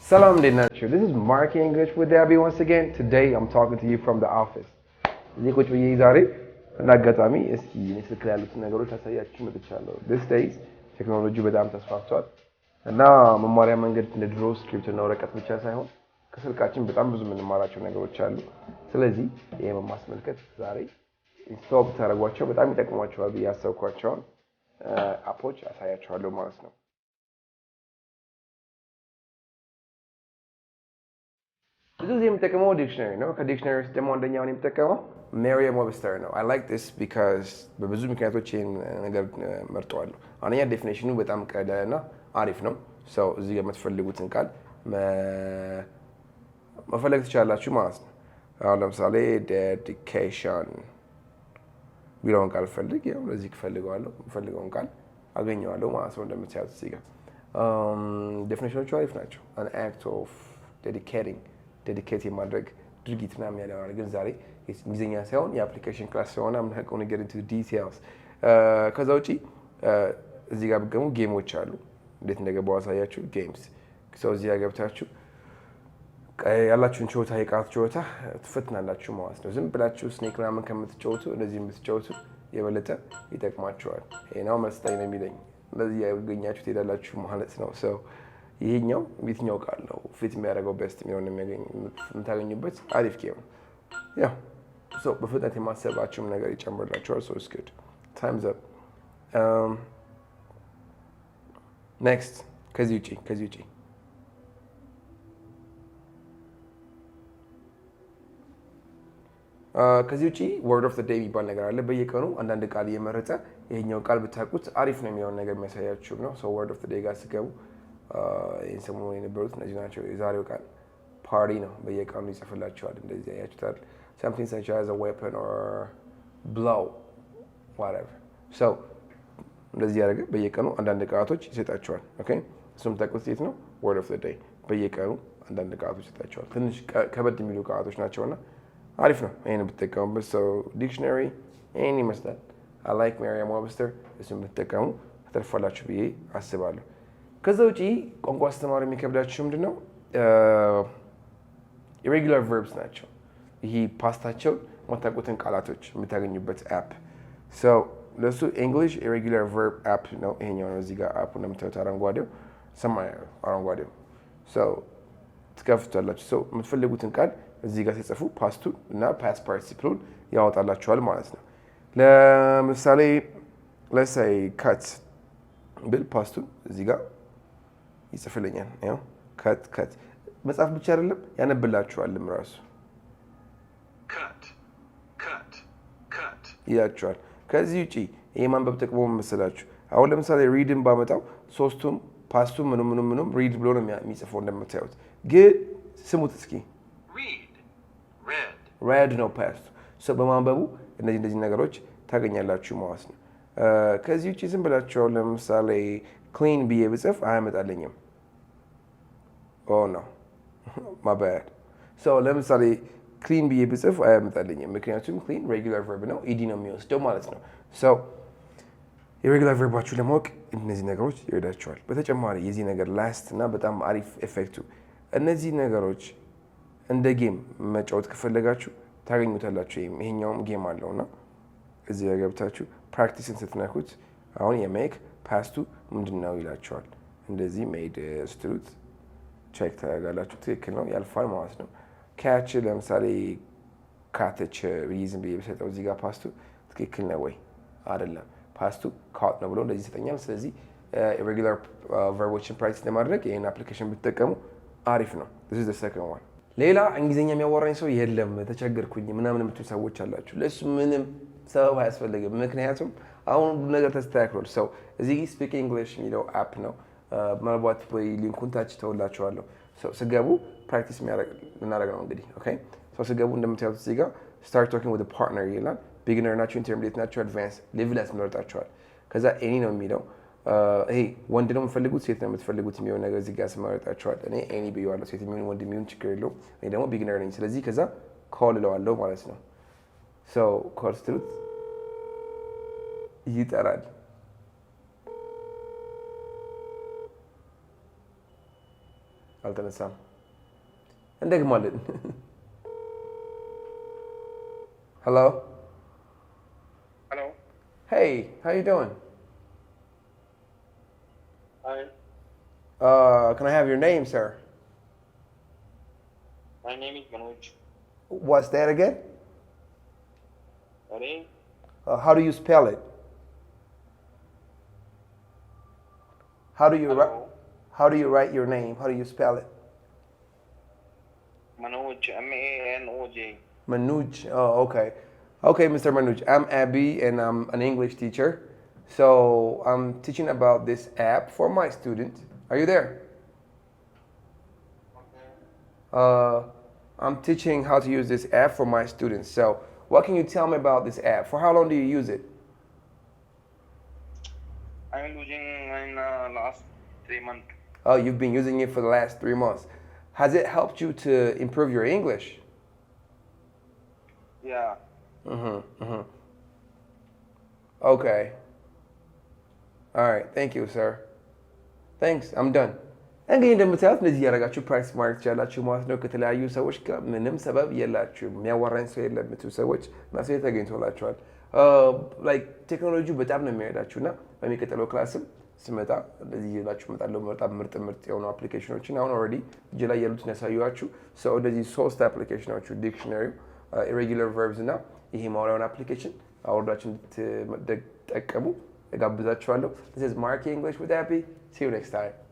Salam Dinashu. This is Mark English with Abby once again. Today I'm talking to you from the office. እዚህ ቁጭ ብዬ ዛሬ እና አጋጣሚ እስኪ እኔ ስልክ ላይ ያሉትን ነገሮች አሳያችሁ መጥቻለሁ። These days ቴክኖሎጂ በጣም ተስፋፍቷል እና መማሪያ መንገድ እንደ ድሮ ስክሪፕት እና ወረቀት ብቻ ሳይሆን ከስልካችን በጣም ብዙ የምንማራቸው ነገሮች አሉ። ስለዚህ ይሄን በማስመልከት ዛሬ ኢንስቶል ብታደርጓቸው በጣም ይጠቅሟቸዋል ብዬ ያሰብኳቸውን አፖች አሳያችኋለሁ ማለት ነው። ብዙ ጊዜ የምጠቀመው ዲክሽነሪ ነው። ከዲክሽነሪ ውስጥ ደግሞ አንደኛውን የምጠቀመው ሜሪየም ዌብስተር ነው። አይ ላይክ ዲስ ቢካዝ በብዙ ምክንያቶች ይህን ነገር መርጠዋለሁ። አንደኛ ዴፊኔሽኑ በጣም ቀላልና አሪፍ ነው። ሰው እዚህ ጋር የምትፈልጉትን ቃል መፈለግ ትችላላችሁ ማለት ነው። አሁን ለምሳሌ ዴዲኬሽን ቢለውን ቃል ፈልግ፣ ያው ለዚህ እፈልገዋለሁ፣ የምፈልገውን ቃል አገኘዋለሁ ማለት ነው። እንደምታዩት እዚህ ጋር ዴፊኔሽኖቹ አሪፍ ናቸው። አን አክት ኦፍ ዴዲኬቲንግ ዴዲኬት የማድረግ ድርጊት ምናምን ያለዋል። ግን ዛሬ እንግሊዝኛ ሳይሆን የአፕሊኬሽን ክላስ ስለሆነ ምንቀው ነገር ኢንቱ ዲቴይልስ። ከዛ ውጪ እዚህ ጋር ብትገቡ ጌሞች አሉ። እንዴት እንደገባው አሳያችሁ። ጌምስ ሰው እዚህ ጋር ገብታችሁ ያላችሁን ችሎታ የቃላት ችሎታ ትፈትናላችሁ ማለት ነው። ዝም ብላችሁ ስኔክ ምናምን ከምትጫወቱ እንደዚህ የምትጫወቱ የበለጠ ይጠቅማችኋል። ይሄ ነው መስጠኝ ነው የሚለኝ። እንደዚህ ያገኛችሁ ትሄዳላችሁ ማለት ነው። ሰው ይሄኛው የትኛው ቃል ነው ፊት የሚያደርገው ቤስት የሚሆን የምታገኙበት አሪፍ ጌም ነው። ያው ሶ በፍጥነት የማሰባችሁም ነገር ይጨምርላችኋል። ሶ ኢትስ ጉድ ታይምስ አፕ። ኔክስት ከዚህ ውጪ ወርድ ኦፍ ዘ ዴይ የሚባል ነገር አለ። በየቀኑ አንዳንድ ቃል እየመረጠ ይሄኛው ቃል ብታውቁት አሪፍ ነው የሚሆን ነገር የሚያሳያችሁ ነው። ሶ ወርድ ኦፍ ዘ ዴይ ጋር ስገቡ ይህን ሰሞኑን የነበሩት እነዚህ ናቸው። የዛሬው ቃል ፓርቲ ነው። በየቀኑ ይጽፍላቸዋል። እንደዚህ ያያችሁታል። something such as a weapon or blow whatever so እንደዚህ ያደረገ በየቀኑ አንዳንድ ቃላቶች ይሰጣቸዋል። ኦኬ እሱም ታውቁት የት ነው word of the day በየቀኑ አንዳንድ ቃላቶች ይሰጣቸዋል። ትንሽ ከበድ የሚሉ ቃላቶች ናቸውና አሪፍ ነው። ይሄን ብትጠቀሙበት ሰው ዲክሽነሪ ይሄን ይመስላል። I like Merriam-Webster እሱም ብትጠቀሙ ተርፋላችሁ ብዬ አስባለሁ። ከዛ ውጪ ቋንቋ አስተማሪ የሚከብዳችሁ ምንድን ነው? ኢሬጉላር ቨርብስ ናቸው። ይሄ ፓስታቸውን የማታውቁትን ቃላቶች የምታገኙበት አፕ ሰው ለእሱ እንግሊሽ ኢሬጉላር ቨርብ አፕ ነው። ይሄኛው ነው። እዚህ ጋር አፑ እንደምታዩት አረንጓዴው ሰማያዊ አረንጓዴው ሰው ትከፍቷላችሁ። ሰው የምትፈልጉትን ቃል እዚህ ጋር ሲጽፉ ፓስቱን እና ፓስት ፓርቲሲፕሉን ያወጣላችኋል ማለት ነው። ለምሳሌ ለሳይ ካት ብል ፓስቱን እዚህ ጋር ይጽፍልኛል። ያው ከት መጽሐፍ ብቻ አይደለም ያነብላችኋልም ራሱ ከት ይላችኋል። ከዚህ ውጪ ይሄ ማንበብ ጥቅሙ መሰላችሁ? አሁን ለምሳሌ ሪድን ባመጣው ሶስቱም ፓስቱም ምኑም ሪድ ብሎ ነው የሚጽፈው እንደምታዩት። ግን ስሙት እስኪ ሬድ ነው ፓስቱ። ሰው በማንበቡ እነዚህ ነገሮች ታገኛላችሁ ማለት ነው። ከዚህ ውጪ ዝም ብላችሁ ለምሳሌ ክሊን ብዬ ብጽፍ አያመጣልኝም። ነው ማባያድ ሰው ለምሳሌ ክሊን ብዬ ብጽፍ አያመጣልኝም። ምክንያቱም ክሊን ሬጉላር ቨርብ ነው፣ ኢዲ ነው የሚወስደው ማለት ነው። ሰው የሬጉላር ቨርባችሁ ለማወቅ እነዚህ ነገሮች ይረዳችኋል። በተጨማሪ የዚህ ነገር ላስት እና በጣም አሪፍ ኤፌክቱ እነዚህ ነገሮች እንደ ጌም መጫወት ከፈለጋችሁ ታገኙታላችሁ። ይሄኛውም ጌም አለውና እዚህ ጋር ገብታችሁ ፕራክቲስን ስትነኩት አሁን የሜክ ፓስቱ ምንድን ነው ይላቸዋል። እንደዚህ ሜድ ስትሉት ቼክ ታደርጋላችሁ። ትክክል ነው ያልፋል ማለት ነው። ካች ለምሳሌ ካተች ዝም ብዬ ብሰጠው እዚህ ጋር ፓስቱ ትክክል ነው ወይ አይደለም፣ ፓስቱ ካት ነው ብሎ እንደዚህ ይሰጠኛል። ስለዚህ ኢሬጉላር ቨርቦችን ፕራክቲስ ለማድረግ ይህን አፕሊኬሽን ብትጠቀሙ አሪፍ ነው። this is the second one። ሌላ እንግሊዝኛ የሚያወራኝ ሰው የለም ተቸገርኩኝ ምናምን የምትሉ ሰዎች አላችሁ። ለእሱ ምንም ሰበብ አያስፈልግም። ምክንያቱም አሁን ሁሉ ነገር ተስተካክሏል። ሰው እዚህ ስፒክ እንግሊሽ የሚለው አፕ ነው። ምናልባት ወይ ሊንኩን ታች ተውላችኋለሁ። ስገቡ ፕራክቲስ ልናደርግ ነው እንግዲህ። ኦኬ ሰው ስገቡ እንደምታዩት እዚህ ጋር ስታርት ቶኪንግ ዊዝ ፓርትነር ይላል። ቢግነር ናቸው፣ ኢንተርሚዲየት ናቸው፣ አድቫንስ ሌቭል ያስመርጣችኋል። ከዛ ኤኒ ነው የሚለው። ይሄ ወንድ ነው የምትፈልጉት ሴት ነው የምትፈልጉት የሚሆን ነገር እዚህ ጋር ያስመርጣችኋል። እኔ ኤኒ ብየዋለሁ። ሴት የሚሆን ወንድ የሚሆን ችግር የለውም። እኔ ደግሞ ቢግነር ነኝ። ስለዚህ ከዛ ኮል እለዋለሁ ማለት ነው። ሰው ኮል ስትሉት ይጠራል። አልተነሳም። እንደግማለን። Hello? Hello. Hey, how you doing? Hi. Can I have your name, sir? My name is Manoj. What's that again? Sorry. How do you spell it? How do you Hello. how do you write your name? How do you spell it? Manoj. Manoj. Manuj. Oh, okay. Okay, Mr. Manuj. I'm Abby, and I'm an English teacher. So I'm teaching about this app for my students. Are you there? Okay. I'm teaching how to use this app for my students. So what can you tell me about this app? For how long do you use it? I'm using in last 3 months. Oh, you've been using it for the last 3 months. Has it helped you to improve your English? Yeah. Okay. All right. Thank you, sir. Thanks. I'm done. እንግዲህ እንደምታዩት እንደዚህ እያደረጋችሁ ፕራክቲስ ማድረግ ትችላላችሁ ማለት ነው። ከተለያዩ ሰዎች ጋር ምንም ሰበብ የላችሁም። የሚያዋራኝ ሰው የለም የምትሉ ሰዎች መፍትሄ ተገኝቶላችኋል። ላይክ ቴክኖሎጂው በጣም ነው የሚረዳችሁ እና በሚቀጥለው ክላስም ስመጣ እንደዚህ ይላችሁ እመጣለሁ። በጣም ምርጥ ምርጥ የሆኑ አፕሊኬሽኖችን አሁን ኦልሬዲ እጅ ላይ ያሉትን ያሳየኋችሁ። ሰው እንደዚህ 3 አፕሊኬሽኖቹ ዲክሽነሪው፣ ኢሬጉላር ቨርብስ እና ይሄ ማውሪያውን አፕሊኬሽን አወርዳችሁ እንድትጠቀሙ እጋብዛችኋለሁ። This is Marky English with Abby. See you next time.